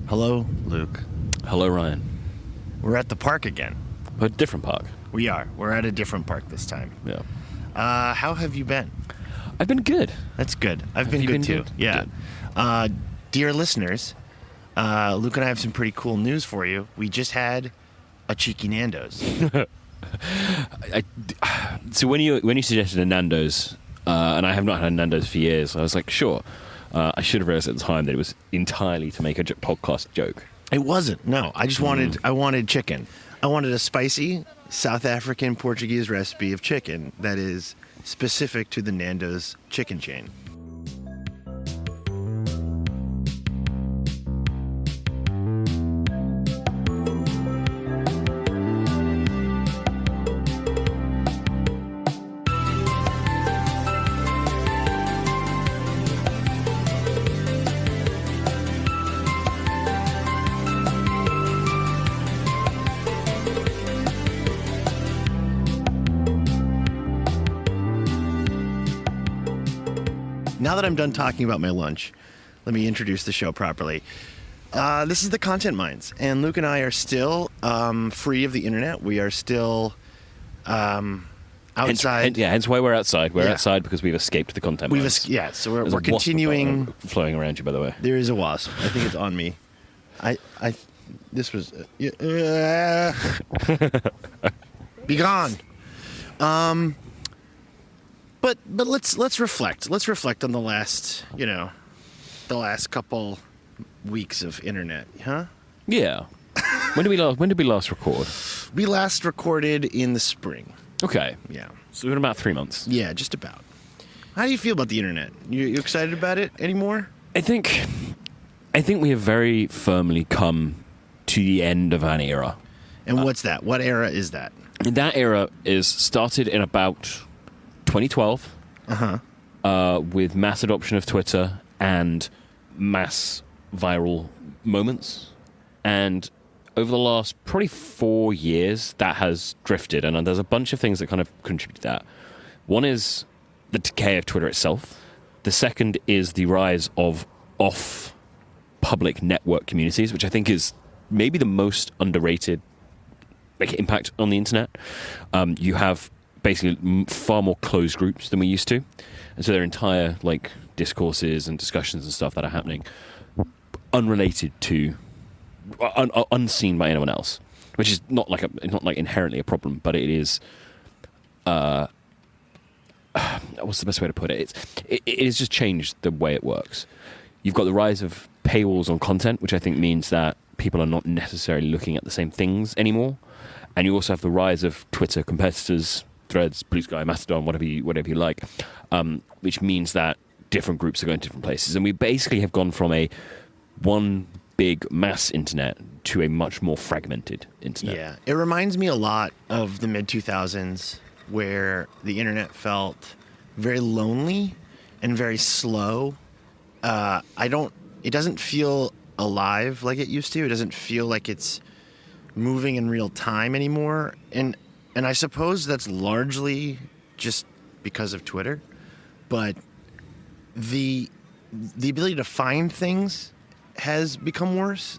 Hello, Luke. Hello, Ryan. We're at the park again. A different park. We are. We're at a different park this time. Yeah. How have you been? I've been good. That's good. I've Have been you good been too. good? Yeah. Good. Dear listeners, Luke and I have some pretty cool news for you. We just had a cheeky Nando's. So when you suggested a Nando's, and I have not had a Nando's for years, I was like, sure. I should have realized at the time that it was entirely to make a podcast joke. It wasn't. No, I just wanted chicken. I wanted a spicy South African Portuguese recipe of chicken that is specific to the Nando's chicken chain. Now that I'm done talking about my lunch, let me introduce the show properly. This is the Content Mines, and Luke and I are still free of the internet. We are still outside. Hence why we're outside. We're Yeah. outside because we've escaped the content. We've mines. so we're There's a wasp continuing. flowing around you, by the way. There is a wasp. I think it's on me. This was be gone. But let's reflect. Let's reflect on the last couple weeks of internet, huh? Yeah. When did we last record? We last recorded in the spring. Okay. Yeah. So it's been about 3 months. Yeah, just about. How do you feel about the internet? You excited about it anymore? I think we have very firmly come to the end of an era. And what's that? What era is that? That era is started in about 2012 with mass adoption of Twitter and mass viral moments. And over the last probably 4 years, that has drifted. And there's a bunch of things that kind of contribute to that. One is the decay of Twitter itself. The second is the rise of off-public network communities, which I think is maybe the most underrated impact on the internet. You have basically far more closed groups than we used to, and so their entire discourses and discussions and stuff that are happening unrelated to unseen by anyone else, which is not inherently a problem, but it is what's the best way to put it? It has just changed the way it works. You've got the rise of paywalls on content, which I think means that people are not necessarily looking at the same things anymore. And you also have the rise of Twitter competitors, Threads, Blue Sky, Mastodon, whatever you like, which means that different groups are going to different places. And we basically have gone from one big mass internet to a much more fragmented internet. Yeah. It reminds me a lot of the mid-2000s where the internet felt very lonely and very slow. It doesn't feel alive like it used to. It doesn't feel like it's moving in real time anymore. And I suppose that's largely just because of Twitter. But the ability to find things has become worse.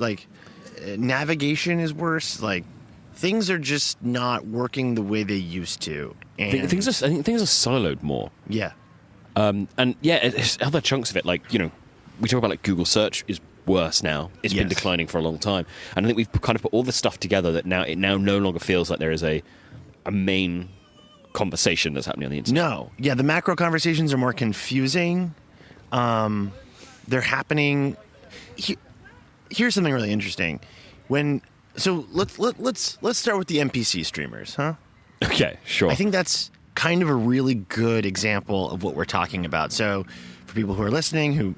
Navigation is worse. Things are just not working the way they used to. And I think things are siloed more. Yeah. It's other chunks of it. We talk about Google search is worse now. It's been declining for a long time. And I think we've kind of put all this stuff together that now no longer feels like there is a main conversation that's happening on the internet. No. Yeah, the macro conversations are more confusing. They're happening. Here's something really interesting. Let's start with the NPC streamers, huh? Okay, sure. I think that's kind of a really good example of what we're talking about. So, for people who are listening,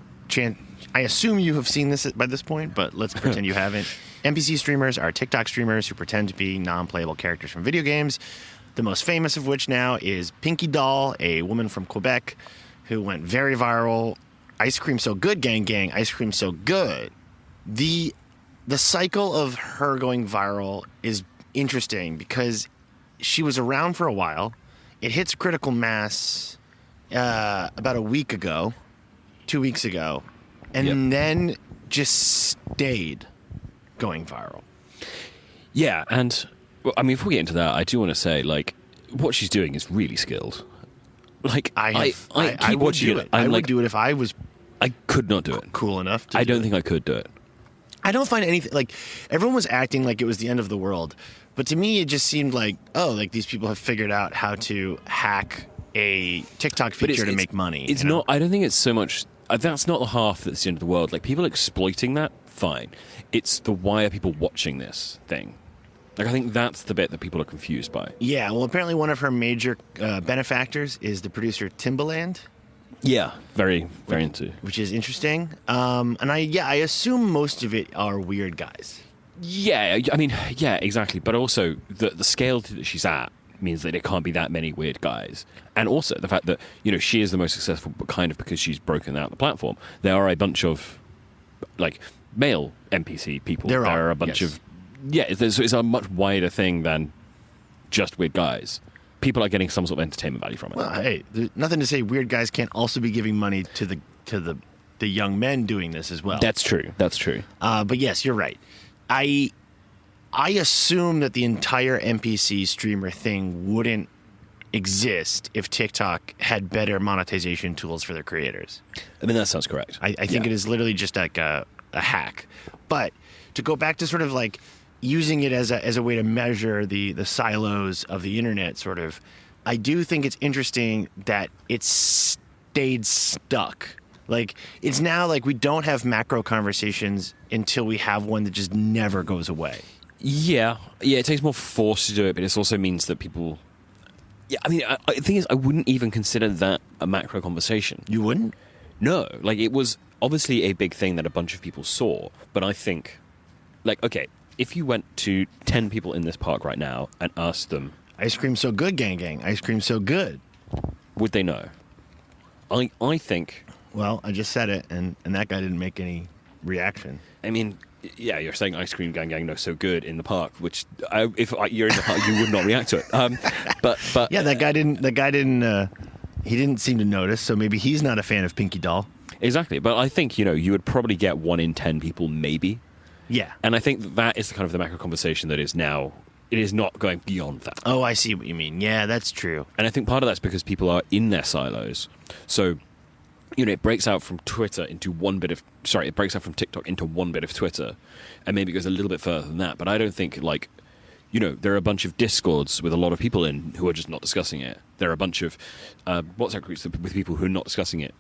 I assume you have seen this by this point, but let's pretend you haven't. NPC streamers are TikTok streamers who pretend to be non-playable characters from video games. The most famous of which now is Pinky Doll, a woman from Quebec who went very viral. Ice cream so good, gang gang, ice cream so good. The cycle of her going viral is interesting because she was around for a while. It hits critical mass about a week ago, 2 weeks ago, and then just stayed going viral. Yeah, and well, I mean, if we get into that, I do want to say, like, what she's doing is really skilled. Like, I keep would watching do it. it. I I'm would like, do it if I was I could not do it. cool enough to I do don't it. think I could do it. I don't find anything like everyone was acting like it was the end of the world, but to me it just seemed like these people have figured out how to hack a TikTok But feature to make money. It's you know? not. I don't think it's so much. That's not the half that's the end of the world. Like, people exploiting that, fine. It's the why are people watching this thing. Like, I think that's the bit that people are confused by. Yeah, well, apparently one of her major benefactors is the producer Timbaland, Yeah, very, very into. which is interesting. And I assume most of it are weird guys. Yeah, I mean, yeah, exactly. But also, the scale that she's at means that it can't be that many weird guys. And also the fact that, she is the most successful, but kind of because she's broken out the platform. There are a bunch of, like, male NPC people. There are, are a bunch yes. of... Yeah, it's a much wider thing than just weird guys. People are getting some sort of entertainment value from it. Well, hey, there's nothing to say weird guys can't also be giving money to the young men doing this as well. That's true. That's true. But yes, you're right. I assume that the entire NPC streamer thing wouldn't exist if TikTok had better monetization tools for their creators. I mean, that sounds correct. I think it is literally just like a hack. But to go back to sort of like using it as a way to measure the silos of the internet, sort of, I do think it's interesting that it's stayed stuck. Like, it's now like we don't have macro conversations until we have one that just never goes away. Yeah, it takes more force to do it, but it also means that people... Yeah, I mean, the thing is, I wouldn't even consider that a macro conversation. You wouldn't? No, like, it was obviously a big thing that a bunch of people saw, but I think, like, okay, if you went to 10 people in this park right now and asked them... Ice cream so good, gang gang. Ice cream so good. Would they know? I think... Well, I just said it, and that guy didn't make any reaction. I mean, yeah, you're saying ice cream gang gang no so good in the park, which if you're in the park, you would not react to it. But Yeah, that guy didn't. He didn't seem to notice. So maybe he's not a fan of Pinky Doll. exactly. But I think you would probably get 1 in 10 people maybe, Yeah. and I think that is the kind of the macro conversation that is now. It is not going beyond that. Oh, I see what you mean. Yeah, that's true. And I think part of that's because people are in their silos. So, it breaks out from Twitter into one bit of... Sorry, it breaks out from TikTok into one bit of Twitter. And maybe it goes a little bit further than that. But I don't think, like... there are a bunch of Discords with a lot of people in who are just not discussing it. There are a bunch of WhatsApp groups with people who are not discussing it.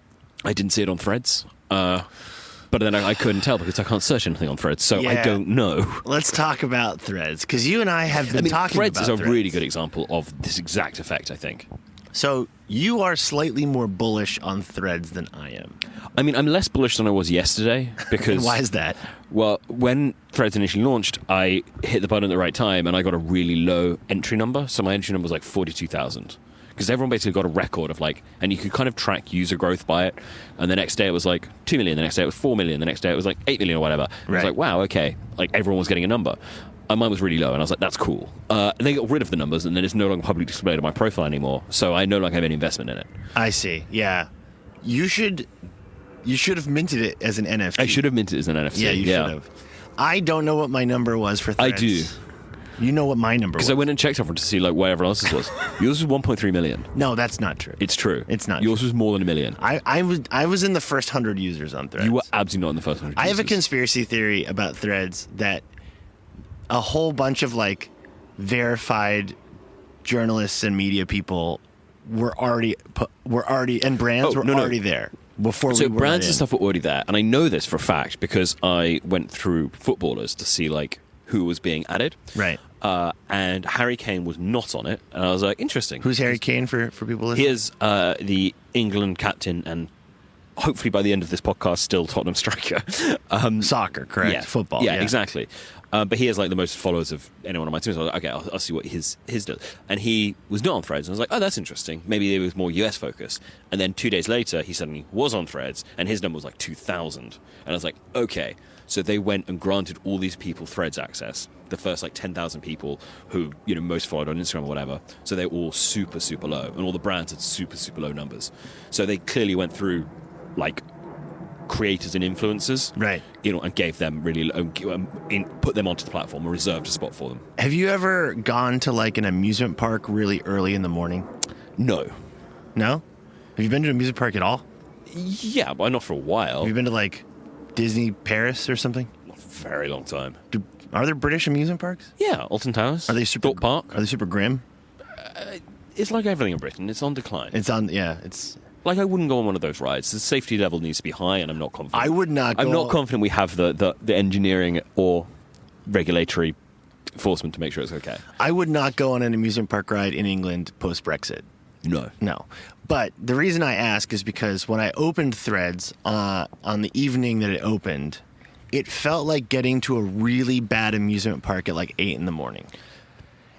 I didn't see it on Threads. But then I couldn't tell because I can't search anything on Threads. So I Yeah. don't know. Let's talk about Threads, because you and I have been talking Threads about is a Threads. really good example of this exact effect, I think. So you are slightly more bullish on Threads than I am. I mean, I'm less bullish than I was yesterday because... And why is that? Well, when Threads initially launched, I hit the button at the right time and I got a really low entry number. So my entry number was like 42,000. Because everyone basically got a record of like, and you could kind of track user growth by it. And the next day it was like 2 million, the next day it was 4 million, the next day it was like 8 million or whatever. And I was Right. like, wow, okay. Like everyone was getting a number. Mine was really low, and I was like, that's cool. They got rid of the numbers, and then it's no longer publicly displayed on my profile anymore, so I no longer have any investment in it. I see. Yeah. You should have minted it as an NFT. I should have minted it as an NFT. Yeah, you should have. I don't know what my number was for I Threads. do. You know what my number was. Because I went and checked everyone to see like what everyone else's was. Yours was 1.3 million. No, that's not true. It's true. It's not Yours true. was more than 1 million. I was in the first 100 users on Threads. You were absolutely not in the first 100 I have a users. conspiracy theory about Threads that a whole bunch of like verified journalists and media people were already and brands were already there before So we were brands in. and stuff were already there, and I know this for a fact because I went through footballers to see like who was being added. Right. And Harry Kane was not on it, and I was like, interesting. Who's Harry Kane for people listening? He is the England captain, and hopefully by the end of this podcast, still Tottenham striker. Soccer, correct? Yeah, Football. Yeah, exactly. But he has like the most followers of anyone on my team. So I was like, okay, I'll see what his does. And he was not on Threads. And I was like, oh, that's interesting. Maybe it was more US focused. And then 2 days later, he suddenly was on Threads, and his number was like 2,000. And I was like, okay. So they went and granted all these people Threads access. The first like 10,000 people who most followed on Instagram or whatever. So they're all super, super low, and all the brands had super, super low numbers. So they clearly went through like creators and influencers, Right. and gave them really put them onto the platform and reserved a spot for them. Have you ever gone to like an amusement park really early in the morning? No, No? Have you been to an amusement park at all? yeah, but not for a while. Have you been to like Disney Paris or something? Not for a very long time. Are there British amusement parks? Yeah, Alton Towers. Are they super Thorpe Park? Are they super grim? It's like everything in Britain. It's on decline. It's Like, I wouldn't go on one of those rides. The safety level needs to be high, and I'm not confident. I would not I'm go- not confident we have the engineering or regulatory enforcement to make sure it's okay. I would not go on an amusement park ride in England post Brexit. No. No. But the reason I ask is because when I opened Threads on the evening that it opened, it felt like getting to a really bad amusement park at like 8 in the morning.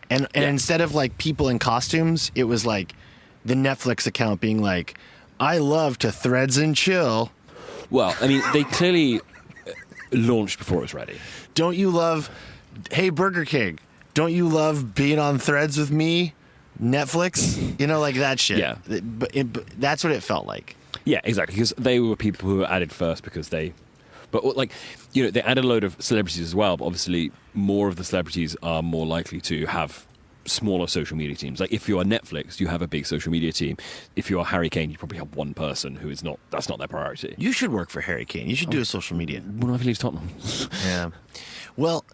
And instead of like people in costumes, it was like the Netflix account being like, I love to Threads and chill. Well, I mean, they clearly launched before it was ready. Don't you love, hey, Burger King, don't you love being on Threads with me? Netflix? You know, like that shit. Yeah. But that's what it felt like. Yeah, exactly. Because they were people who were added first because they... But, like, they added a load of celebrities as well, but obviously more of the celebrities are more likely to have smaller social media teams. Like, if you are Netflix, you have a big social media team. If you are Harry Kane, you probably have one person who is not... That's not their priority. You should work for Harry Kane. You should do a social media. When I leave Tottenham. Yeah. Well,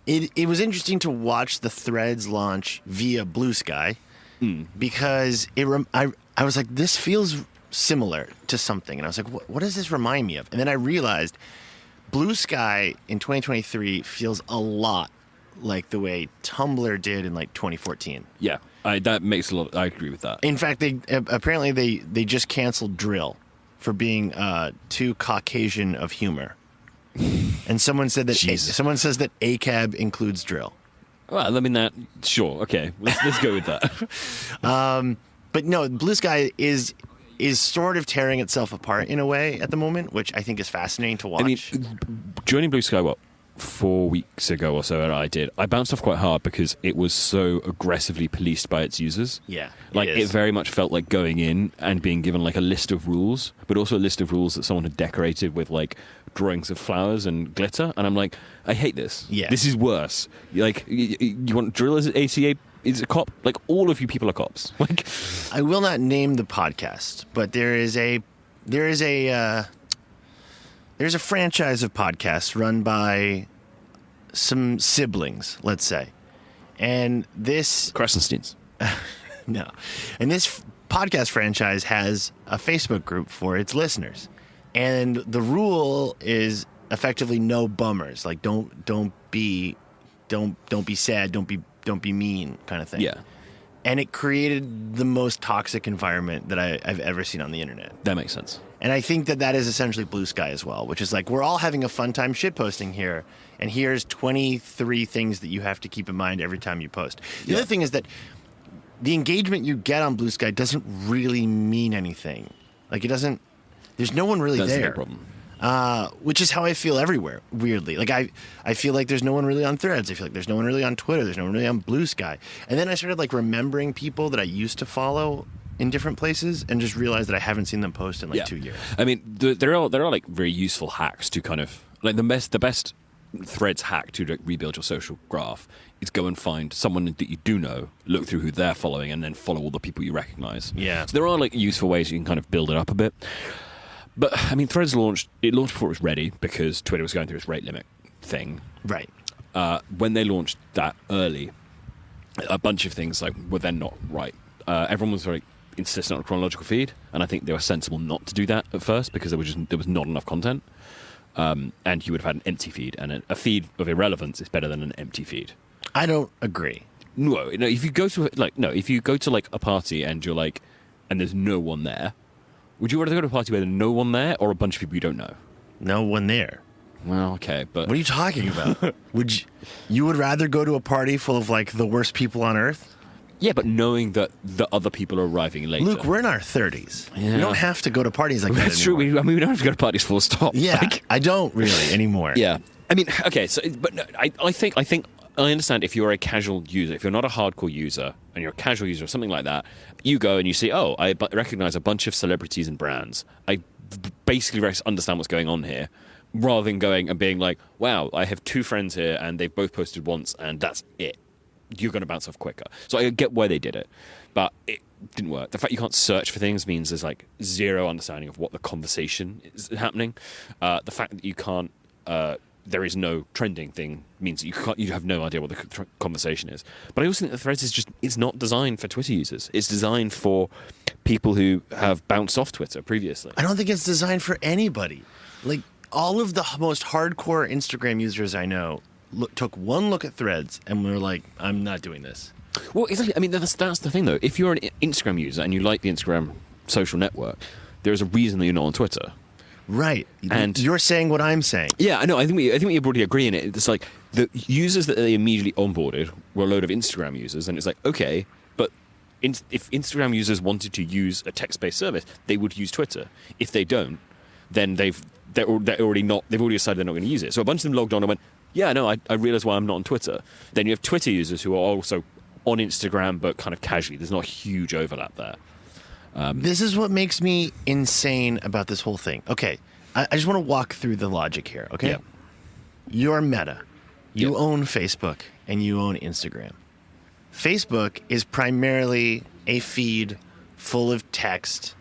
it was interesting to watch the Threads launch via Blue Sky because I was like, this feels similar to something. And I was like, what does this remind me of? And then I realized Blue Sky in 2023 feels a lot like the way Tumblr did in like 2014. Yeah, that makes a lot... I agree with that. In fact, they just canceled Drill for being too Caucasian of humor. And someone said that Jesus. someone says that ACAB includes Drill. Well, I mean, sure, okay. Let's go with that. But no, Blue Sky is sort of tearing itself apart in a way at the moment, which I think is fascinating to watch. I mean, joining Blue Sky, 4 weeks ago or so, and I bounced off quite hard because it was so aggressively policed by its users. Yeah, like it very much felt like going in and being given like a list of rules, but also a list of rules that someone had decorated with like drawings of flowers and glitter, and I'm like, I hate this. Yeah, this is worse. Like, you want drill as ACA is a cop? Like, all of you people are cops. Like, I will not name the podcast, but there's a franchise of podcasts run by some siblings, let's say. And this... Crescensteins. No. And this podcast franchise has a Facebook group for its listeners. And the rule is effectively no bummers. Like, don't be sad, don't be mean kind of thing. Yeah. And it created the most toxic environment that I've ever seen on the internet. That makes sense. And I think that is essentially Blue Sky as well, which is like, we're all having a fun time shitposting here, and here's 23 things that you have to keep in mind every time you post. The other thing is that the engagement you get on Blue Sky doesn't really mean anything. Like, it doesn't... There's no one really That's there. the big problem. Which is how I feel everywhere, weirdly. Like, I feel like there's no one really on Threads. I feel like there's no one really on Twitter. There's no one really on Blue Sky. And then I started, like, remembering people that I used to follow in different places and just realized that I haven't seen them post in, 2 years. I mean, there are like, very useful hacks to kind of... Like, the best Threads hack to like, rebuild your social graph is go and find someone that you do know, look through who they're following, and then follow all the people you recognize. Yeah. So there are, like, useful ways you can kind of build it up a bit. But, I mean, Threads launched before it was ready because Twitter was going through its rate limit thing. Right. When they launched that early, a bunch of things were then not right. Everyone was very insistent on a chronological feed, and I think they were sensible not to do that at first because there was not enough content. And you would have had an empty feed, and a feed of irrelevance is better than an empty feed. I don't agree. No, if you go to a party and you're like, and there's no one there, would you rather go to a party where there's no one there or a bunch of people you don't know? No one there. Well, okay, but... What are you talking about? You would rather go to a party full of, like, the worst people on earth? Yeah, but knowing that the other people are arriving later. Luke, we're in our 30s. Yeah. We don't have to go to parties like that That's anymore. true. We don't have to go to parties full stop. Yeah, I don't really anymore. Yeah. I mean, okay, so... But no, I think... I understand if you're a casual user, if you're not a hardcore user, and you're a casual user or something like that, you go and you see, I recognize a bunch of celebrities and brands. I basically understand what's going on here, rather than going and being like, wow, I have two friends here and they've both posted once and that's it. You're going to bounce off quicker. So I get why they did it, but it didn't work. The fact you can't search for things means there's like zero understanding of what the conversation is happening. The fact that you can't, there is no trending thing means that you have no idea what the conversation is. But I also think the Threads it's not designed for Twitter users. It's designed for people who have bounced off Twitter previously. I don't think it's designed for anybody. Like, all of the most hardcore Instagram users I know took one look at Threads and were like, I'm not doing this. Well, exactly. I mean, that's the thing, though. If you're an Instagram user and you like the Instagram social network, there's a reason that you're not on Twitter. Right. And you're saying what I'm saying. Yeah, I know. I think we broadly agree in it. It's like the users that they immediately onboarded were a load of Instagram users, and it's like, okay, but if Instagram users wanted to use a text-based service, they would use Twitter. If they don't, then they've already decided they're not going to use it. So a bunch of them logged on and went, yeah, no, I realize why I'm not on Twitter. Then you have Twitter users who are also on Instagram, but kind of casually. There's not a huge overlap there. This is what makes me insane about this whole thing. Okay, I just want to walk through the logic here, okay? Yeah. You're Meta. You Yeah. own Facebook, and you own Instagram. Facebook is primarily a feed full of text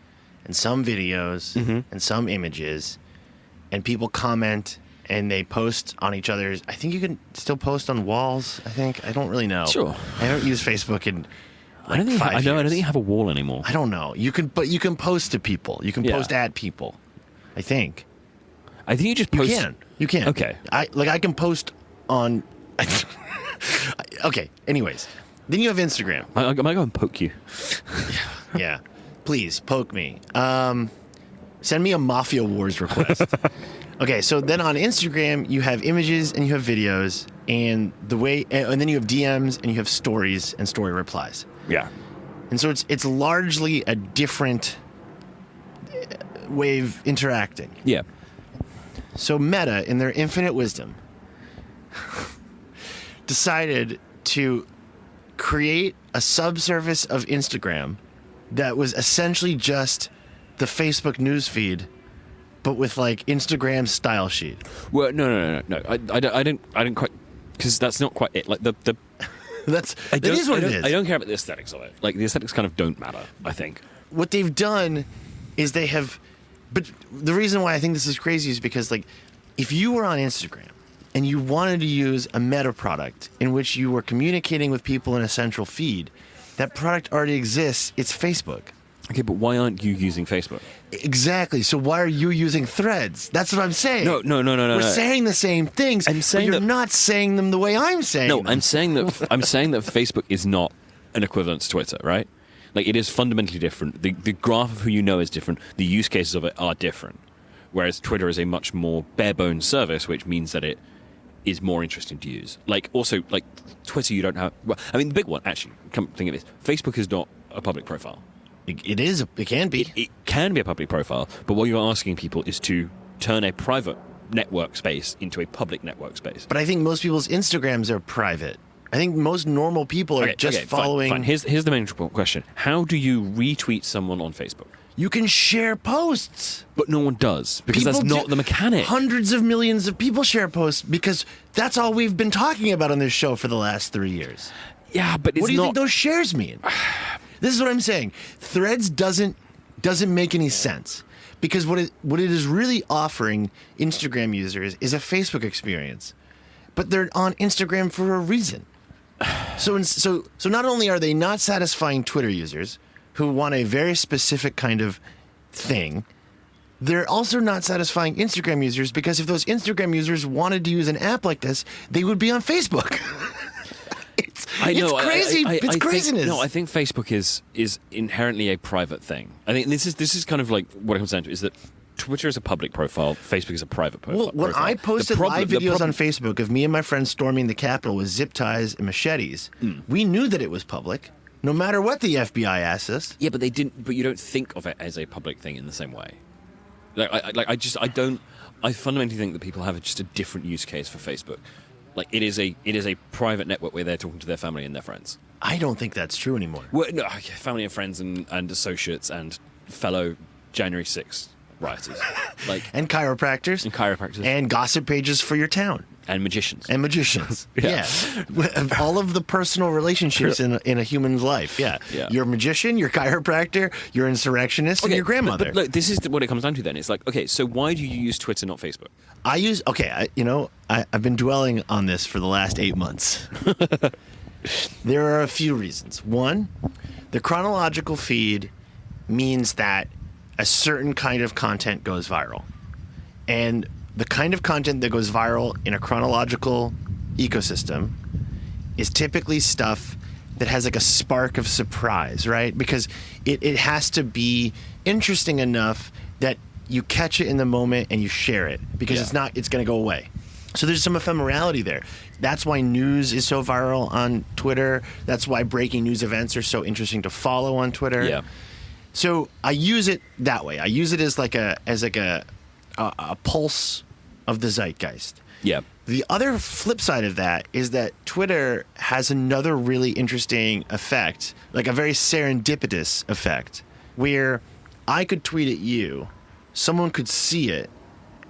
and some videos and some images, and people comment and they post on each other's. I think you can still post on walls. I don't really know. Sure. I don't use Facebook in I don't think 5 I don't years. think you have a wall anymore. I don't know. But you can post to people. You can Yeah. post at people. I think I think you just post. you can. Okay. I can post on. Okay. Anyways, then you have Instagram. I might go and poke you. Yeah. Please poke me. Send me a Mafia Wars request. Okay. So then on Instagram you have images and you have videos and then you have DMs and you have stories and story replies. Yeah. And so it's largely a different way of interacting. Yeah. So Meta, in their infinite wisdom, decided to create a subsurface of Instagram that was essentially just the Facebook newsfeed, but with like Instagram style sheet. Well, no. I don't quite, because that's not quite it. Like the That is what it is. I don't care about the aesthetics of it. Like the aesthetics kind of don't matter, I think. What they've done is but the reason why I think this is crazy is because, like, if you were on Instagram and you wanted to use a Meta product in which you were communicating with people in a central feed, that product already exists. It's Facebook. Okay, but why aren't you using Facebook? Exactly. So why are you using Threads? That's what I'm saying. No. We're saying the same things. I'm saying but you're that- not saying them the way I'm saying No, them. I'm saying that Facebook is not an equivalent to Twitter, right? Like it is fundamentally different. The graph of who you know is different. The use cases of it are different. Whereas Twitter is a much more bare bones service, which means that it is more interesting to use. Like also, like Twitter, you don't have. Well, I mean, the big one actually. Come think of this, Facebook is not a public profile. It is. It can be. It can be a public profile, but what you're asking people is to turn a private network space into a public network space. But I think most people's Instagrams are private. I think most normal people are just following. Fine. Here's the main question: how do you retweet someone on Facebook? You can share posts. But no one does, because that's People not do- the mechanic. Hundreds of millions of people share posts because that's all we've been talking about on this show for the last 3 years. Yeah, but it's What do you not. think those shares mean? This is what I'm saying. Threads doesn't make any sense because what it is really offering Instagram users is a Facebook experience, but they're on Instagram for a reason. So not only are they not satisfying Twitter users who want a very specific kind of thing, they're also not satisfying Instagram users because if those Instagram users wanted to use an app like this, they would be on Facebook. It's crazy. It's think- craziness. I think Facebook is inherently a private thing. I think this is kind of like what it comes down to is that Twitter is a public profile, Facebook is a private profile. Well, when I posted live videos on Facebook of me and my friends storming the Capitol with zip ties and machetes, we knew that it was public, no matter what the FBI asked us. Yeah, but they didn't. But you don't think of it as a public thing in the same way. I fundamentally think that people have just a different use case for Facebook. Like it is a private network where they're talking to their family and their friends. I don't think that's true anymore. Well, no, family and friends and associates and fellow January 6th rioters, like And chiropractors. and chiropractors And gossip pages for your town. and magicians. And magicians. Yeah. All of the personal relationships in a human's life. Yeah. Yeah. Your magician, your chiropractor, your insurrectionist, and your grandmother. But look, this is what it comes down to then. It's like, okay, so why do you use Twitter, not Facebook? I've been dwelling on this for the last 8 months. There are a few reasons. One, the chronological feed means that a certain kind of content goes viral. And the kind of content that goes viral in a chronological ecosystem is typically stuff that has like a spark of surprise, right? Because it has to be interesting enough that you catch it in the moment and you share it, because it's going to go away. So there's some ephemerality there. That's why news is so viral on Twitter. That's why breaking news events are so interesting to follow on Twitter. Yeah. So I use it that way. I use it as like a pulse of the zeitgeist. Yeah. The other flip side of that is that Twitter has another really interesting effect, like a very serendipitous effect, where I could tweet at you, someone could see it,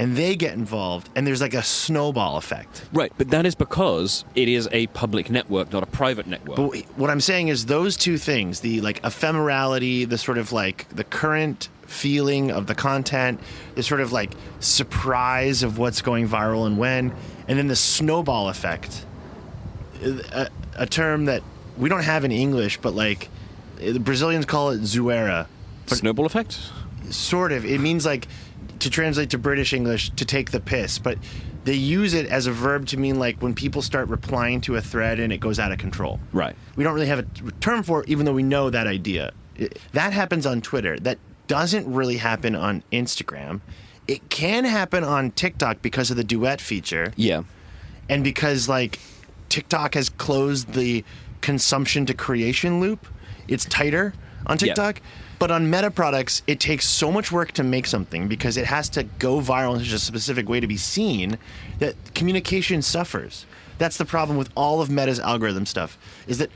and they get involved, and there's like a snowball effect. Right, but that is because it is a public network, not a private network. But what I'm saying is those two things, the like ephemerality, the sort of like the current feeling of the content, the sort of like surprise of what's going viral and when, and then the snowball effect, a term that we don't have in English, but like the Brazilians call it zoeira. Snowball effect? Sort of. It means like, to translate to British English, to take the piss, but they use it as a verb to mean like when people start replying to a thread and it goes out of control. Right. We don't really have a term for it, even though we know that idea. That happens on Twitter. That doesn't really happen on Instagram. It can happen on TikTok because of the duet feature. Yeah. And because like TikTok has closed the consumption to creation loop. It's tighter on TikTok. Yeah. But on Meta products, it takes so much work to make something because it has to go viral in such a specific way to be seen that communication suffers. That's the problem with all of Meta's algorithm stuff, is that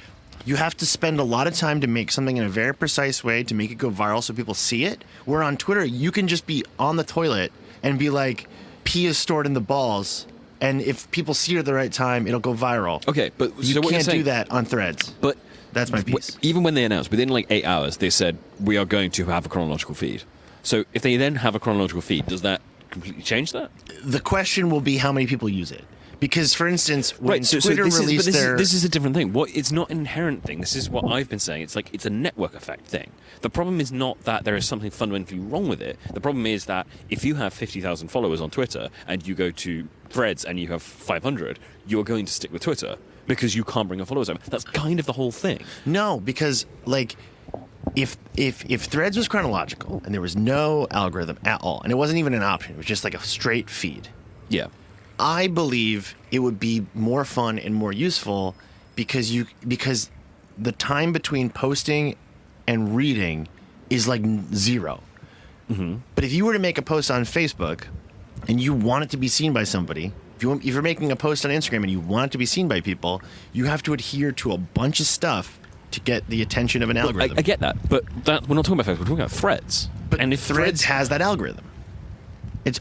you have to spend a lot of time to make something in a very precise way to make it go viral so people see it. Where on Twitter, you can just be on the toilet and be like, pee is stored in the balls. And if people see it at the right time, it'll go viral. Okay, but you so what can't you're saying, do that on Threads. But that's my piece. Even when they announced, within like 8 hours, they said, we are going to have a chronological feed. So if they then have a chronological feed, does that completely change that? The question will be how many people use it. Because, for instance, when Twitter released this is a different thing. It's not an inherent thing. This is what I've been saying. It's like it's a network effect thing. The problem is not that there is something fundamentally wrong with it. The problem is that if you have 50,000 followers on Twitter and you go to Threads and you have 500, you're going to stick with Twitter because you can't bring your followers over. That's kind of the whole thing. No, because like if Threads was chronological and there was no algorithm at all, and it wasn't even an option, it was just like a straight feed. Yeah. I believe it would be more fun and more useful because the time between posting and reading is like zero. Mm-hmm. But if you were to make a post on Facebook and you want it to be seen by somebody, if you're making a post on Instagram and you want it to be seen by people, you have to adhere to a bunch of stuff to get the attention of an algorithm. I get that, but we're not talking about Facebook. We're talking about Threads. And if Threads has that algorithm.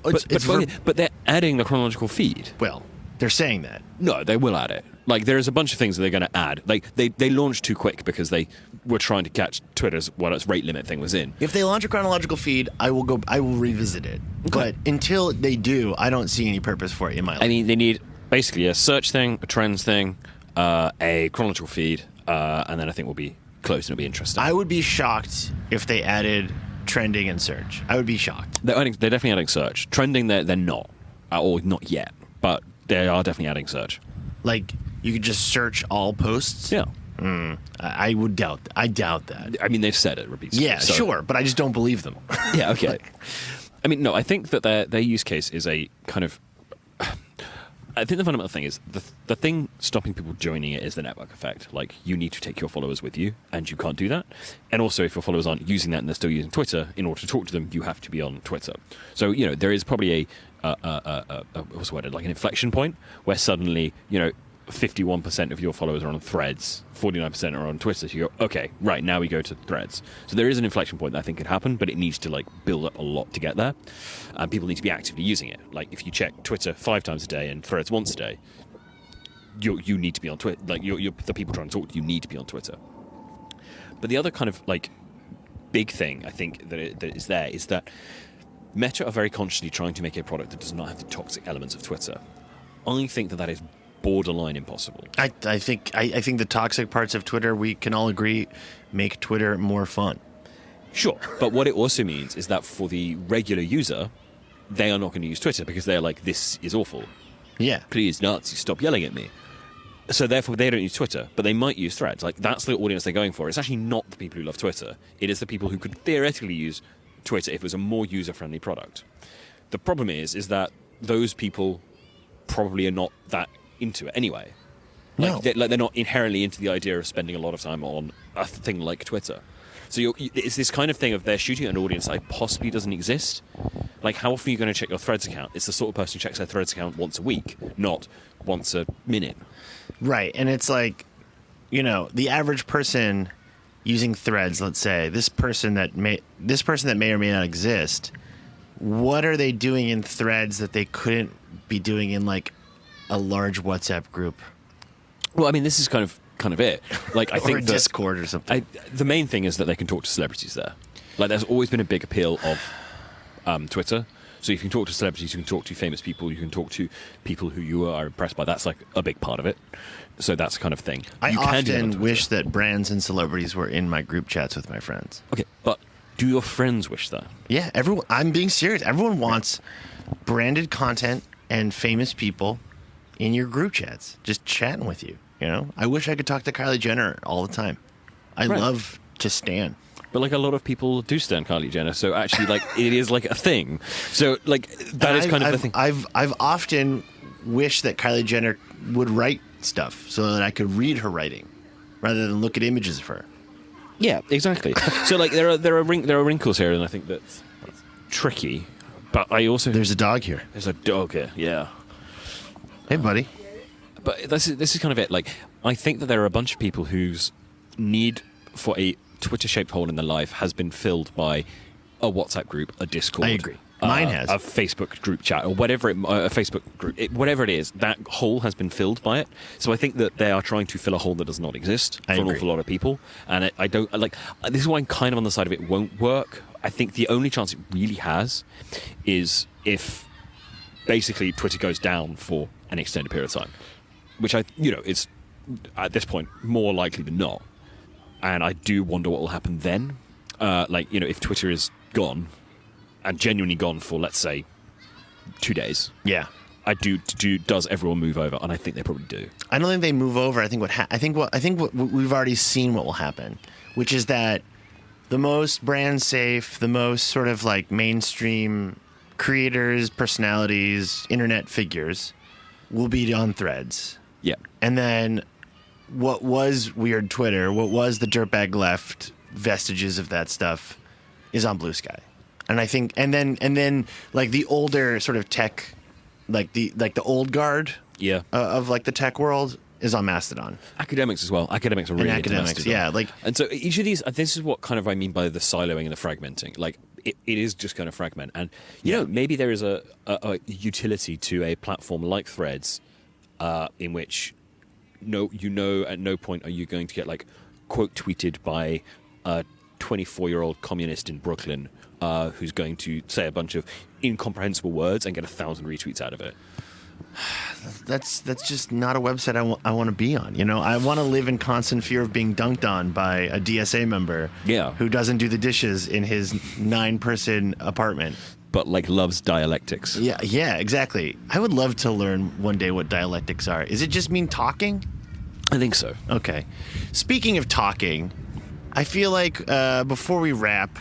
But they're adding the chronological feed. Well, they're saying that. No, they will add it. Like, there's a bunch of things that they're going to add. Like, they launched too quick because they were trying to catch Twitter's what its rate limit thing was in. If they launch a chronological feed, I will revisit it. Okay. But until they do, I don't see any purpose for it in my life. I mean, they need basically a search thing, a trends thing, a chronological feed, and then I think we'll be close and it'll be interesting. I would be shocked if they added trending and search. I would be shocked. They're definitely adding search. Trending, they're not, or not yet, but they are definitely adding search. Like, you could just search all posts? Yeah. I would doubt that. I doubt that. I mean, they've said it repeatedly. Yeah, so. Sure, but I just don't believe them. Yeah, okay. I mean, no, I think that their use case is a kind of... I think the fundamental thing is the thing stopping people joining it is the network effect. Like, you need to take your followers with you, and you can't do that. And also, if your followers aren't using that and they're still using Twitter, in order to talk to them, you have to be on Twitter. So, there is probably what's the word? Like an inflection point where suddenly, 51% of your followers are on Threads, 49% are on Twitter. So you go, okay, right, now we go to Threads. So there is an inflection point that I think could happen, but it needs to build up a lot to get there. And people need to be actively using it. Like if you check Twitter 5 times a day and Threads once a day, you need to be on Twitter. The people trying to talk to you need to be on Twitter. But the other kind of big thing I think that is that Meta are very consciously trying to make a product that does not have the toxic elements of Twitter. I think that is borderline impossible. I think the toxic parts of Twitter, we can all agree, make Twitter more fun. Sure, but what it also means is that for the regular user, they are not going to use Twitter because they're like, this is awful. Yeah. Please, Nazis, stop yelling at me. So therefore, they don't use Twitter, but they might use Threads. That's the audience they're going for. It's actually not the people who love Twitter. It is the people who could theoretically use Twitter if it was a more user-friendly product. The problem is that those people probably are not that into it anyway. No. They're not inherently into the idea of spending a lot of time on a thing like Twitter. So it's this kind of thing of they're shooting at an audience that possibly doesn't exist. How often are you going to check your Threads account? It's the sort of person who checks their Threads account once a week, not once a minute. Right, and it's the average person using Threads, let's say, this person that may or may not exist, what are they doing in Threads that they couldn't be doing in a large WhatsApp group? Well, I mean, this is kind of it. I think Discord or something. The main thing is that they can talk to celebrities there. There's always been a big appeal of Twitter. So you can talk to celebrities, you can talk to famous people, you can talk to people who you are impressed by. That's a big part of it. So that's the kind of thing. I often wish that brands and celebrities were in my group chats with my friends. Okay, but do your friends wish that? Yeah, everyone. I'm being serious. Everyone wants branded content and famous people in your group chats, just chatting with you. I wish I could talk to Kylie Jenner all the time. I love to stan. But a lot of people do stan Kylie Jenner, so actually it is a thing. So that is kind of the thing. I've often wished that Kylie Jenner would write stuff so that I could read her writing rather than look at images of her. Yeah, exactly. So there are wrinkles here, and I think that's tricky. But I also there's a dog here. There's a dog here. Yeah. Hey, buddy. But this is kind of it. I think that there are a bunch of people whose need for a Twitter-shaped hole in their life has been filled by a WhatsApp group, a Discord. I agree. Mine has. A Facebook group chat or whatever, a Facebook group, whatever it is, that hole has been filled by it. So I think that they are trying to fill a hole that does not exist for an awful lot of people. And I don't this is why I'm kind of on the side of it won't work. I think the only chance it really has is if basically Twitter goes down for an extended period of time, which it's at this point more likely than not. And I do wonder what will happen then. If Twitter is gone and genuinely gone for, let's say, 2 days. Yeah. Does everyone move over? And I think they probably do. I don't think they move over. I think what we've already seen what will happen, which is that the most brand safe, the most sort of mainstream creators, personalities, internet figures will be on Threads. Yeah. And then what was weird Twitter, what was the dirtbag left vestiges of that stuff is on Blue Sky. And I think and then the older sort of tech the old guard of the tech world is on Mastodon. Academics as well. Academics are really into Mastodon. Yeah. And so each of these, this is what kind of I mean by the siloing and the fragmenting. It is just going to fragment. And, maybe there is a utility to a platform like Threads in which at no point are you going to get quote tweeted by a 24-year-old communist in Brooklyn who's going to say a bunch of incomprehensible words and get 1,000 retweets out of it. That's just not a website I want to be on. I want to live in constant fear of being dunked on by a DSA member who doesn't do the dishes in his 9-person apartment. But loves dialectics. Yeah, exactly. I would love to learn one day what dialectics are. Is it just mean talking? I think so. Okay. Speaking of talking, I feel like before we wrap,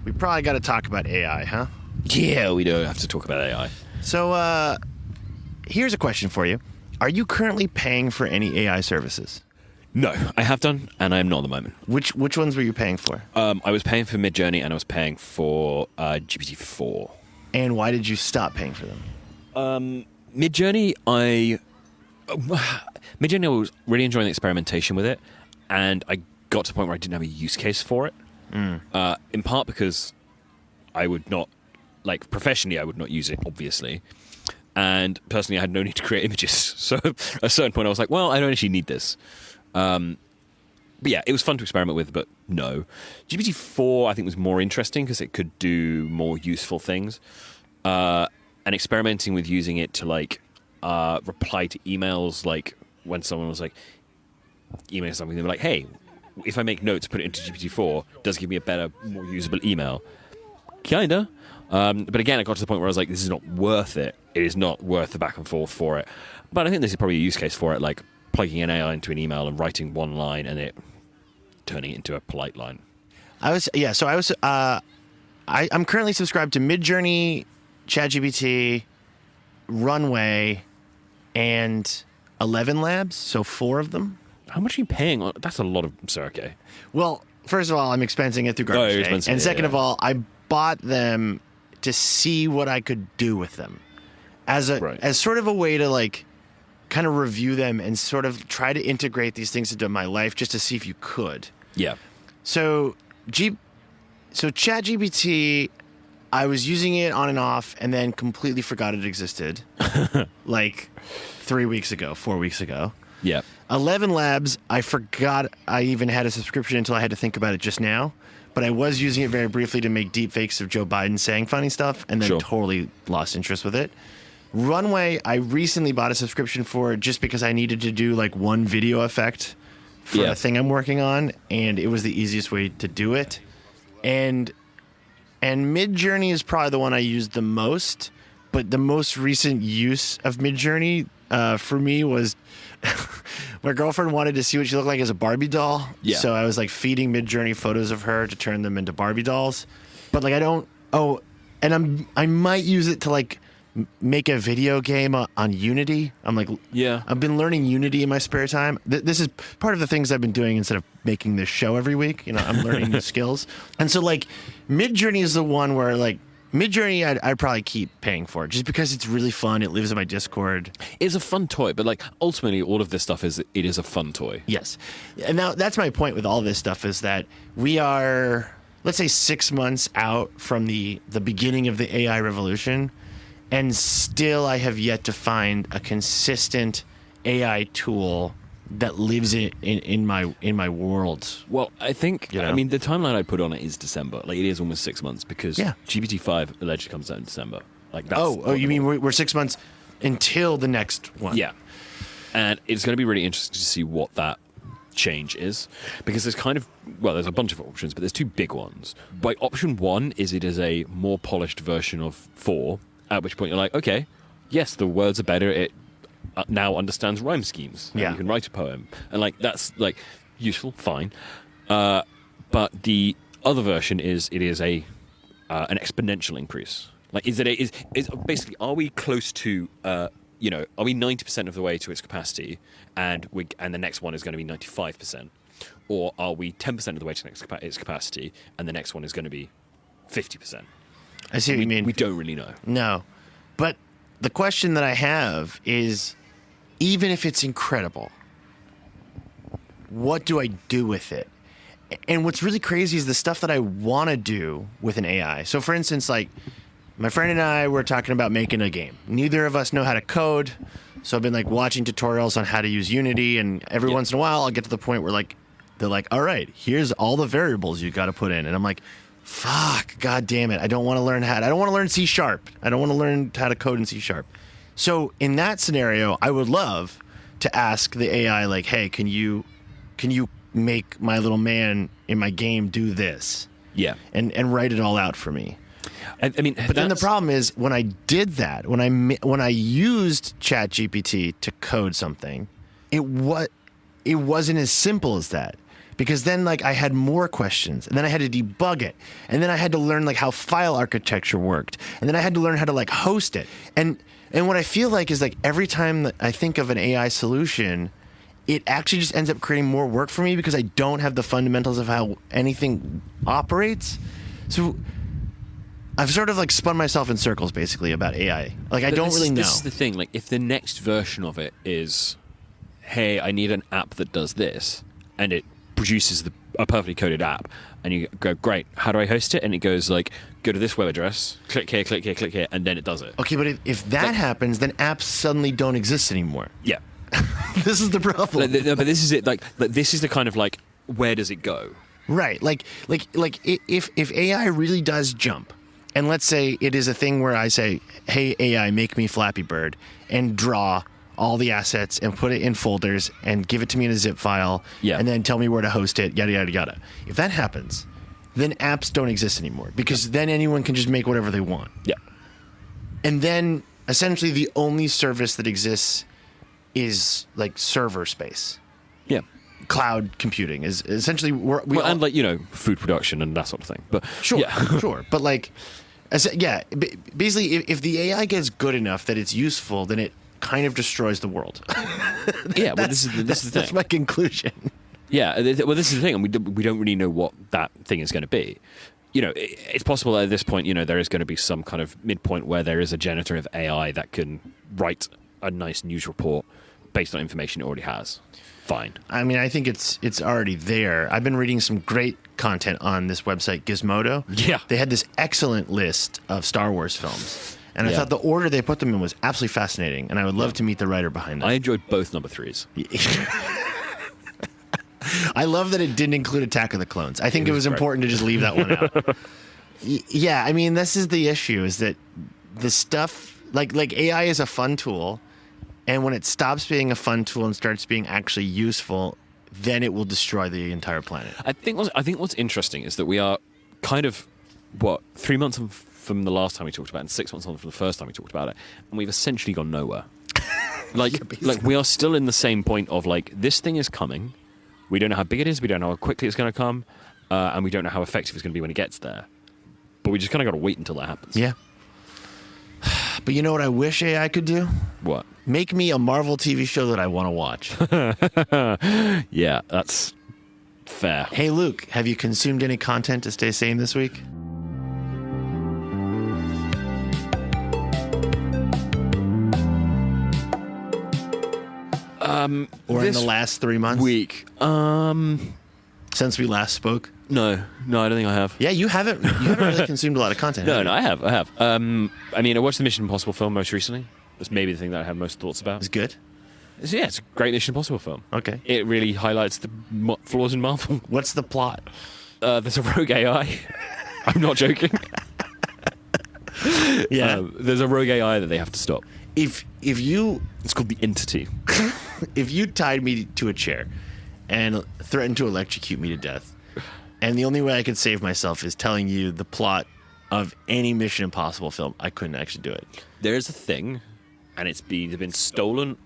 we probably got to talk about AI, huh? Yeah, we do have to talk about AI. So here's a question for you. Are you currently paying for any AI services? No, I have done, and I am not at the moment. Which ones were you paying for? I was paying for Midjourney, and I was paying for GPT-4. And why did you stop paying for them? Midjourney, I Midjourney, I was really enjoying the experimentation with it, and I got to the point where I didn't have a use case for it. In part because I would not, like, professionally, I would not use it, obviously. And personally, I had no need to create images. So at a certain point, I was like, well, I don't actually need this. But yeah, it was fun to experiment with, but no. GPT-4, I think, was more interesting because it could do more useful things. And experimenting with using it to, like, reply to emails, like, when someone was, like, emailing something, they were like, hey, if I make notes, put it into GPT-4, does it give me a better, more usable email? Kinda. But again, I got to the point where I was like, this is not worth it. It is not worth the back and forth for it. But I think this is probably a use case for it, like, plugging an AI into an email and writing one line and it turning it into a polite line. I'm currently subscribed to Midjourney, ChatGPT, Runway, and 11 Labs, so 4 of them. How much are you paying on? That's a lot of. Sorry, okay. Well, first of all, I'm expensing it through you're Garbage Day. expensing And it, second yeah. of all, I bought them to see what I could do with them. As sort of a way to, like, kind of review them and sort of try to integrate these things into my life just to see if you could. Yeah. So ChatGPT, I was using it on and off and then completely forgot it existed. Like 4 weeks ago. Yeah. 11 Labs, I forgot I even had a subscription until I had to think about it just now. But I was using it very briefly to make deep fakes of Joe Biden saying funny stuff and then totally lost interest with it. Runway, I recently bought a subscription for just because I needed to do, like, one video effect for a thing I'm working on, and it was the easiest way to do it. And Midjourney is probably the one I used the most, but the most recent use of Midjourney for me was my girlfriend wanted to see what she looked like as a Barbie doll. Yeah. So I was, like, feeding Midjourney photos of her to turn them into Barbie dolls. But, like, I might use it to, like, make a video game on Unity. I'm like, I've been learning Unity in my spare time. This is part of the things I've been doing instead of making this show every week. You know, I'm learning new skills. And so, like, Midjourney is the one where, like, Midjourney, I'd probably keep paying for it just because it's really fun. It lives in my Discord. It's a fun toy, but, like, ultimately all of this stuff it is a fun toy. Yes. And now that's my point with all this stuff is that we are, let's say, 6 months out from the beginning of the AI revolution. And still, I have yet to find a consistent AI tool that lives in my world. Well, I think, You know? I mean, the timeline I put on it is December. Like, it is almost 6 months because GPT-5 allegedly comes out in December. Like, that's You mean we're 6 months until the next one? Yeah. And it's going to be really interesting to see what that change is because there's there's a bunch of options, but there's 2 big ones. By option 1 is it is a more polished version of 4, at which point you're like, okay, yes, the words are better. It now understands rhyme schemes. Yeah. You can write a poem. And, like, that's, like, useful, fine. But the other version is an exponential increase. Like, is basically, are we close to, are we 90% of the way to its capacity and the next one is going to be 95%? Or are we 10% of the way to its capacity and the next one is going to be 50%? I see what you mean. We don't really know. No. But the question that I have is, even if it's incredible, what do I do with it? And what's really crazy is the stuff that I want to do with an AI. So, for instance, like, my friend and I were talking about making a game. Neither of us know how to code, so I've been, like, watching tutorials on how to use Unity, and every once in a while I'll get to the point where, like, they're like, all right, here's all the variables you got to put in. And I'm like, fuck, god damn it. I don't want to learn I don't want to learn C#. I don't want to learn how to code in C#. So in that scenario, I would love to ask the AI, like, hey, can you make my little man in my game do this? Yeah. And write it all out for me. I mean, But then the problem is when I did that, when I used ChatGPT to code something, it wasn't as simple as that. Because then, like, I had more questions, and then I had to debug it, and then I had to learn, like, how file architecture worked, and then I had to learn how to, like, host it. And what I feel like is, like, every time that I think of an AI solution, it actually just ends up creating more work for me because I don't have the fundamentals of how anything operates. So I've sort of, like, spun myself in circles, basically, about AI. Like, I don't really know. This is the thing. Like, if the next version of it is hey, I need an app that does this, and it produces a perfectly coded app, and you go, great, how do I host it? And it goes like, go to this web address, click here, click here, click here, and then it does it. Okay, but if that happens, then apps suddenly don't exist anymore. Yeah. This is the problem. No, but this is it. Like this is the kind of like, where does it go? Right. Like if AI really does jump, and let's say it is a thing where I say, hey, AI, make me Flappy Bird, and draw all the assets and put it in folders and give it to me in a zip file, Yeah. and then tell me where to host it, yada, yada, yada. If that happens, then apps don't exist anymore, because then anyone can just make whatever they want. Yeah. And then essentially the only service that exists is like server space. Yeah. Cloud computing is essentially And like, food production and that sort of thing. But Sure, yeah. sure. But like, basically, if the AI gets good enough that it's useful, then it kind of destroys the world. Yeah. Well, this is the thing. That's my conclusion. Yeah, well, this is the thing, and we don't really know what that thing is going to be. It's possible that at this point, there is going to be some kind of midpoint where there is a generative AI that can write a nice news report based on information it already has. Fine. I mean, I think it's already there. I've been reading some great content on this website, Gizmodo. Yeah. They had this excellent list of Star Wars films. And I Yeah. thought the order they put them in was absolutely fascinating, and I would love to meet the writer behind that. I enjoyed both number 3s. I love that it didn't include Attack of the Clones. I think it was important to just leave that one out. Yeah, I mean, this is the issue, is that the stuff, like AI is a fun tool, and when it stops being a fun tool and starts being actually useful, then it will destroy the entire planet. I think what's interesting is that we are kind of, 3 months from the last time we talked about it, and 6 months on from the first time we talked about it, and we've essentially gone nowhere. Like we are still in the same point of like, this thing is coming. We don't know how big it is. We don't know how quickly it's going to come, and we don't know how effective it's going to be when it gets there. But we just kind of got to wait until that happens. Yeah. But you know what I wish AI could do? What? Make me a Marvel TV show that I want to watch. Yeah, that's fair. Hey, Luke, have you consumed any content to stay sane this week? Or in the last 3 months? Week. Since we last spoke? No, I don't think I have. Yeah, you haven't really consumed a lot of content. No, I have. I mean, I watched the Mission Impossible film most recently. That's maybe the thing that I have most thoughts about. It's good. It's a great Mission Impossible film. Okay. It really highlights the flaws in Marvel. What's the plot? There's a rogue AI. I'm not joking. Yeah. There's a rogue AI that they have to stop. If you It's called the Entity. if you tied me to a chair and threatened to electrocute me to death, and the only way I could save myself is telling you the plot of any Mission Impossible film, I couldn't actually do it. There is a thing, and it's either been stolen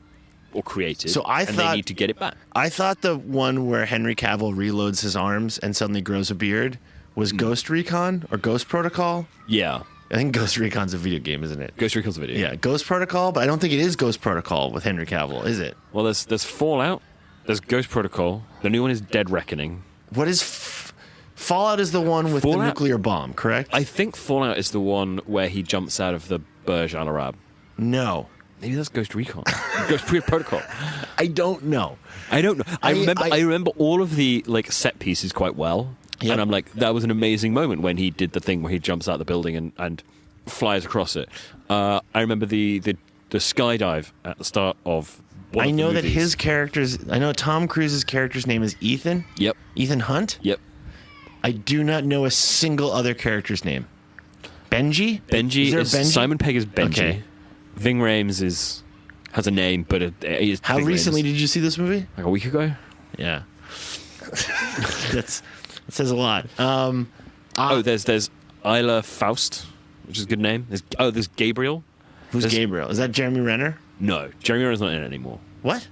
or created, So I and thought- they need to get it back. I thought the one where Henry Cavill reloads his arms and suddenly grows a beard was Ghost Recon or Ghost Protocol. Yeah. I think Ghost Recon's a video game, isn't it? Ghost Recon's a video. Yeah, Ghost Protocol, but I don't think it is Ghost Protocol with Henry Cavill, is it? Well, there's Fallout, there's Ghost Protocol, the new one is Dead Reckoning. What is Fallout is the one with the Fallout? nuclear bomb, correct? I think Fallout is the one where he jumps out of the Burj Al Arab. No. Maybe that's Ghost Recon. Ghost Protocol. I don't know. I don't know. I I- remember all of the like set pieces quite well. Yep. And I'm like, that was an amazing moment when he did the thing where he jumps out the building and flies across it. I remember the skydive at the start of one I of the know that movies. his character's. I know Tom Cruise's character's name is Ethan. Yep. Ethan Hunt. Yep. I do not know a single other character's name. Benji. Benji there a is Benji? Simon Pegg is Benji. Okay. Ving Rhames has a name, but it is How Ving recently Rhames. did you see this movie? Like a week ago. Yeah. That says a lot. There's Isla Faust, which is a good name. There's Gabriel. Who's There's- Gabriel? Is that Jeremy Renner? No, Jeremy Renner's not in it anymore. What?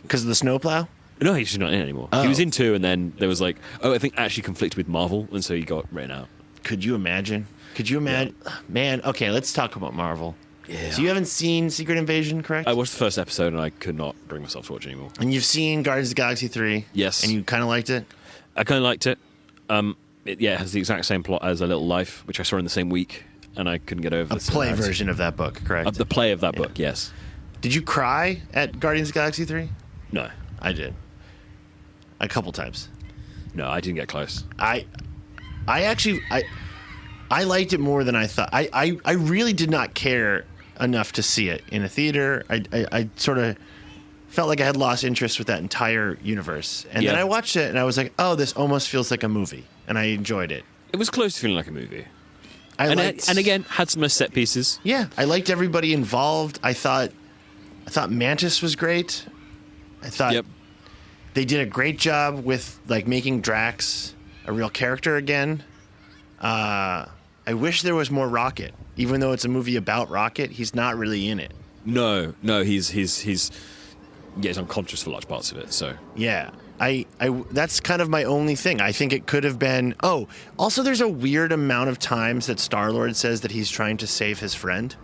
Because of the snowplow? No, he's just not in it anymore. Oh. He was in 2, and then there was like, I think actually conflicted with Marvel, and so he got written out. Could you imagine? Could you imagine? Man, okay, let's talk about Marvel. Yeah. So you haven't seen Secret Invasion, correct? I watched the first episode, and I could not bring myself to watch anymore. And you've seen Guardians of the Galaxy 3? Yes. And you kind of liked it? I kind of liked it. It has the exact same plot as A Little Life, which I saw in the same week, and I couldn't get over A the play similarities. version of that book, correct? Of the play of that book, yes. Did you cry at Guardians of the Galaxy 3? No. I did. A couple times. No, I didn't get close. I actually liked it more than I thought. I really did not care enough to see it in a theater. I sort of felt like I had lost interest with that entire universe. And then I watched it and I was like, oh, this almost feels like a movie. And I enjoyed it. It was close to feeling like a movie. And again, had some nice set pieces. Yeah, I liked everybody involved. I thought Mantis was great. I thought they did a great job with like making Drax a real character again. I wish there was more Rocket. Even though it's a movie about Rocket, he's not really in it. No, he's unconscious for large parts of it. So yeah, I that's kind of my only thing. I think it could have been. Oh, also, there's a weird amount of times that Star-Lord says that he's trying to save his friend.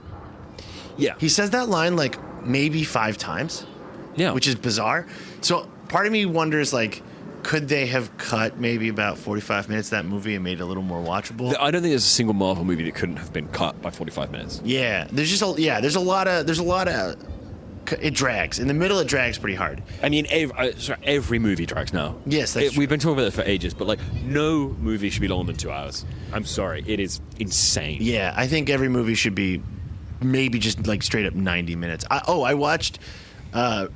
Yeah, he says that line like maybe 5 times. Yeah, which is bizarre. So part of me wonders, like, could they have cut maybe about 45 minutes of that movie and made it a little more watchable? I don't think there's a single Marvel movie that couldn't have been cut by 45 minutes. Yeah, there's a lot of. It drags. In the middle, it drags pretty hard. I mean, every movie drags now. Yes, that's true. We've been talking about it for ages, but like, no movie should be longer than 2 hours. I'm sorry, it is insane. Yeah, I think every movie should be maybe just like straight up 90 minutes. I watched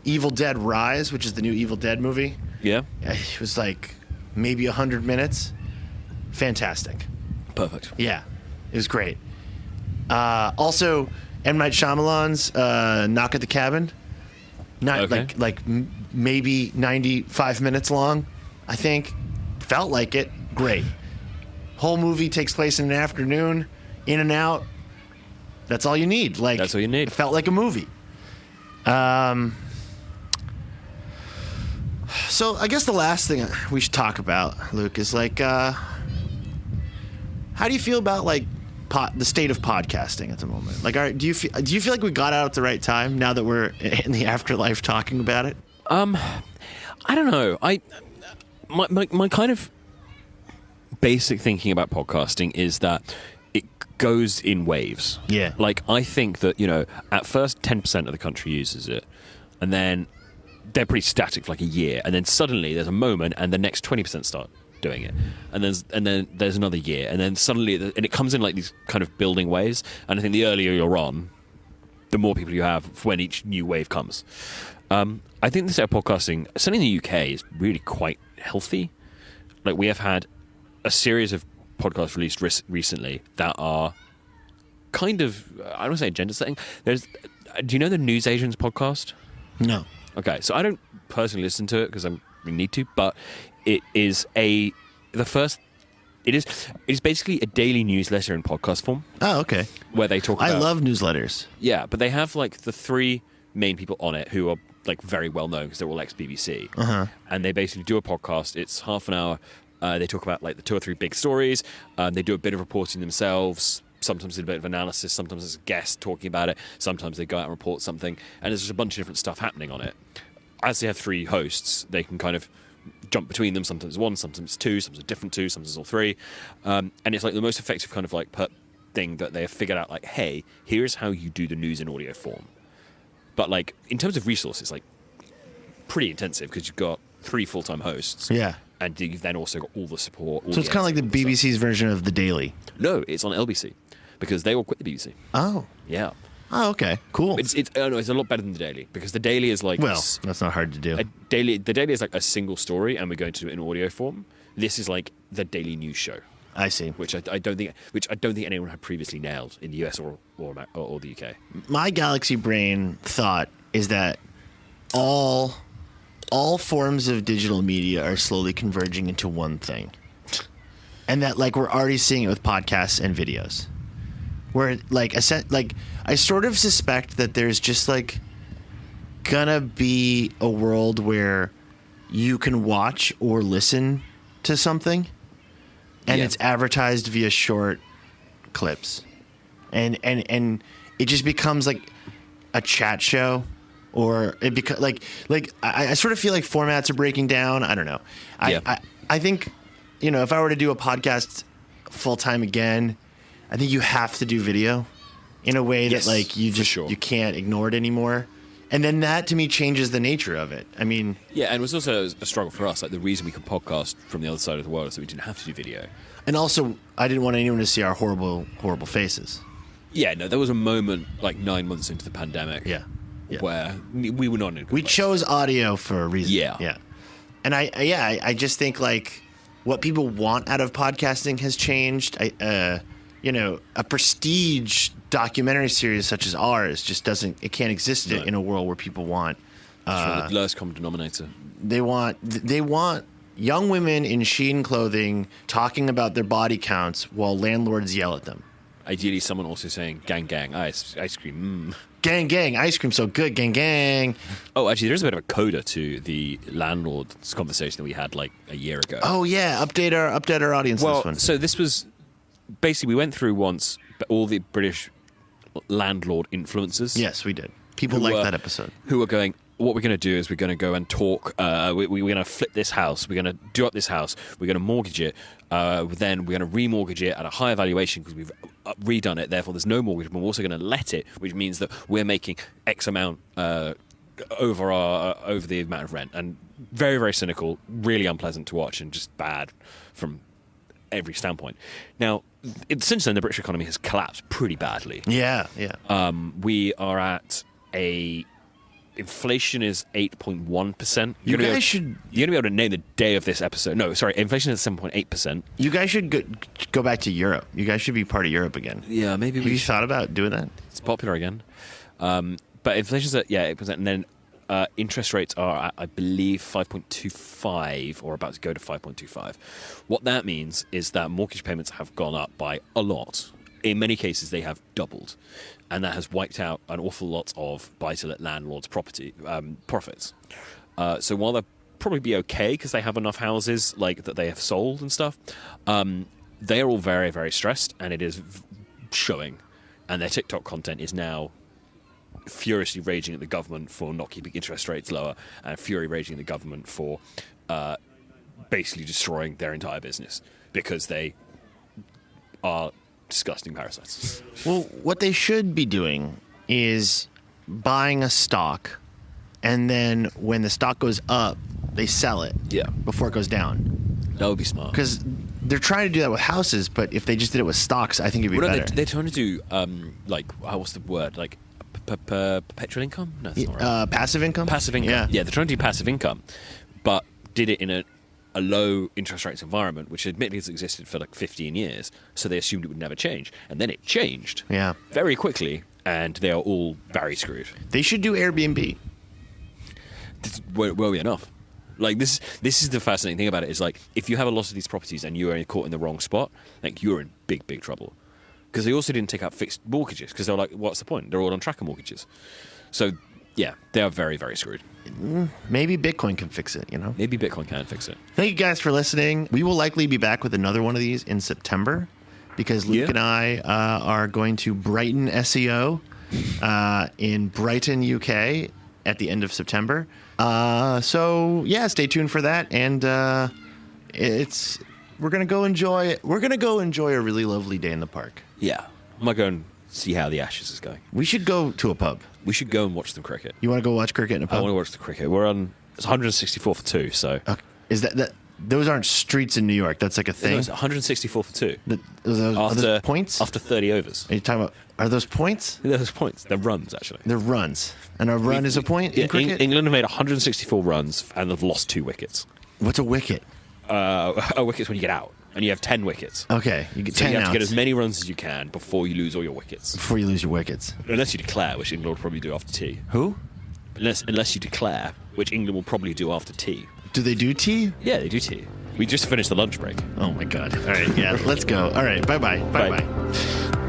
Evil Dead Rise, which is the new Evil Dead movie. Yeah, it was like maybe 100 minutes. Fantastic. Perfect. Yeah, it was great. Also, M. Night Shyamalan's Knock at the Cabin. Not maybe 95 minutes long, I think. Felt like it. Great. Whole movie takes place in an afternoon, in and out. That's all you need. Like, that's all you need. It felt like a movie. So I guess the last thing we should talk about, Luke, is like, how do you feel about like the state of podcasting at the moment? Like, do you feel like we got out at the right time now that we're in the afterlife talking about it? I don't know. My kind of basic thinking about podcasting is that it goes in waves. Yeah. Like, I think that, at first 10% of the country uses it, and then they're pretty static for like a year, and then suddenly there's a moment and the next 20% start doing it, and then there's another year, and then suddenly, and it comes in like these kind of building waves. And I think the earlier you're on, the more people you have when each new wave comes. I think the state of podcasting, certainly in the UK, is really quite healthy. Like, we have had a series of podcasts released recently that are kind of, I don't want to say agenda setting. Do you know the News Asians podcast? No. Okay, so I don't personally listen to it because we need to, but it is basically a daily newsletter in podcast form. Oh, okay. Where they talk about... I love newsletters. Yeah, but they have like the 3 main people on it who are like very well known because they're all ex-BBC. Uh-huh. And they basically do a podcast. It's half an hour. They talk about like the 2 or 3 big stories. They do a bit of reporting themselves. Sometimes a bit of analysis. Sometimes there's a guest talking about it. Sometimes they go out and report something. And there's just a bunch of different stuff happening on it. As they have 3 hosts, they can kind of jump between them. Sometimes 1, sometimes 2, sometimes a different 2, sometimes all 3. And it's like the most effective kind of like thing that they have figured out, like, hey, here's how you do the news in audio form. But like, in terms of resources, like, pretty intensive because you've got 3 full-time hosts. Yeah. And you've then also got all the support. So it's kind of like the BBC's version of The Daily. No, it's on LBC because they all quit the BBC. Oh. Yeah. Oh, okay. Cool. It's a lot better than The Daily because The Daily is like... Well, that's not hard to do. The Daily is like a single story and we're going to do it in audio form. This is like the daily news show. I see. Which I don't think anyone had previously nailed in the US or the UK. My galaxy brain thought is that all forms of digital media are slowly converging into one thing. And that, like, we're already seeing it with podcasts and videos. Where, like, I sort of suspect that there's just, like, gonna be a world where you can watch or listen to something and it's advertised via short clips. And it just becomes, like, a chat show. Or it becomes like I sort of feel like formats are breaking down. I don't know. I think, if I were to do a podcast full time again, I think you have to do video in a way that like you can't ignore it anymore. And then that to me changes the nature of it. I mean, Yeah, and it was also a struggle for us. Like the reason we could podcast from the other side of the world is that we didn't have to do video. and also I didn't want anyone to see our horrible, horrible faces. Yeah, no, there was a moment like 9 months into the pandemic Yeah. where we were not in a good We place. chose audio for a reason. Yeah. Yeah. And I just think like what people want out of podcasting has changed. A prestige documentary series such as ours just it can't exist No. in a world where people want, It's the lowest common denominator. they want young women in Shein clothing talking about their body counts while landlords yell at them. Ideally, someone also saying "gang, gang, ice cream." Gang, gang, ice cream so good, gang, gang. Oh, actually, there's a bit of a coda to the landlord's conversation that we had like a year ago. Oh yeah, update our audience on well, this one. so this was basically we went through once all the British landlord influencers. Yes, we did. People who liked were- that episode. Who are going, what we're going to do is we're going to go and talk. We're going to flip this house. We're going to do up this house. We're going to mortgage it. Then we're going to remortgage it at a higher valuation because we've redone it. Therefore, there's no mortgage. But we're also going to let it, which means that we're making X amount over the amount of rent. And very, very cynical, really unpleasant to watch, and just bad from every standpoint. Now, since then, the British economy has collapsed pretty badly. Yeah, yeah. We are at inflation is 8.1%. You guys should You're going to be able to name the day of this episode. No, sorry, inflation is 7.8%. You guys should go back to Europe. You guys should be part of Europe again. Yeah, maybe Have you thought about doing that? It's popular again. But inflation's at 8%, and then interest rates are at, I believe, 5.25 or about to go to 5.25. What that means is that mortgage payments have gone up by a lot. In many cases, they have doubled, and that has wiped out an awful lot of buy-to-let landlords' profits. So while they'll probably be okay because they have enough houses like that they have sold and stuff, they are all very, very stressed, and it is showing. And their TikTok content is now furiously raging at the government for not keeping interest rates lower, and fury raging at the government for basically destroying their entire business because they are disgusting parasites. Well, what they should be doing is buying a stock, and then when the stock goes up, they sell it Yeah, before it goes down. that would be smart. Because they're trying to do that with houses, but if they just did it with stocks, I think it'd be Well, no, better. they're trying to do what's the word? Like perpetual income? No, that's not right. Passive income? Passive income. Yeah, they're trying to do passive income, but did it in a low interest rates environment, which admittedly has existed for like 15 years. So they assumed it would never change, and then it changed. Yeah. Very quickly, and they are all very screwed. They should do Airbnb. Were we enough? Like this is the fascinating thing about it is like if you have a lot of these properties and you are caught in the wrong spot, like you're in big trouble. Because they also didn't take out fixed mortgages because they were like, what's the point? They're all on tracker mortgages. So yeah, they are very, very screwed. Maybe Bitcoin can fix it, you know? Maybe Bitcoin can fix it. Thank you guys for listening. We will likely be back with another one of these in September because Luke Yeah. and I are going to Brighton SEO in Brighton, UK at the end of September. So yeah, stay tuned for that. And we're gonna go enjoy a really lovely day in the park. Yeah, I might go and see how the Ashes is going. We should go to a pub. We should go and watch them cricket. You want to go watch cricket in a I pub? want to watch the cricket. We're on it's 164 for 2, so Okay. Is that those aren't streets in New York? That's like a no, thing. it's 164 for 2 Are those points? after 30 overs. Are you talking about? Are those points? Those points, they're runs actually. They're runs, and a run is a point in cricket. England have made 164 runs and they've lost 2 wickets. What's a wicket? A wicket's when you get out, and you have 10 wickets. Okay, you get So 10 you have to get outs as many runs as you can before you lose all your wickets. before you lose your wickets. Unless you declare, which England will probably do after tea. Who? Unless you declare, which England will probably do after tea. Do they do tea? Yeah, they do tea. We just finished the lunch break. Oh my god. All right, yeah, let's go. All right, bye-bye. Bye. Bye-bye.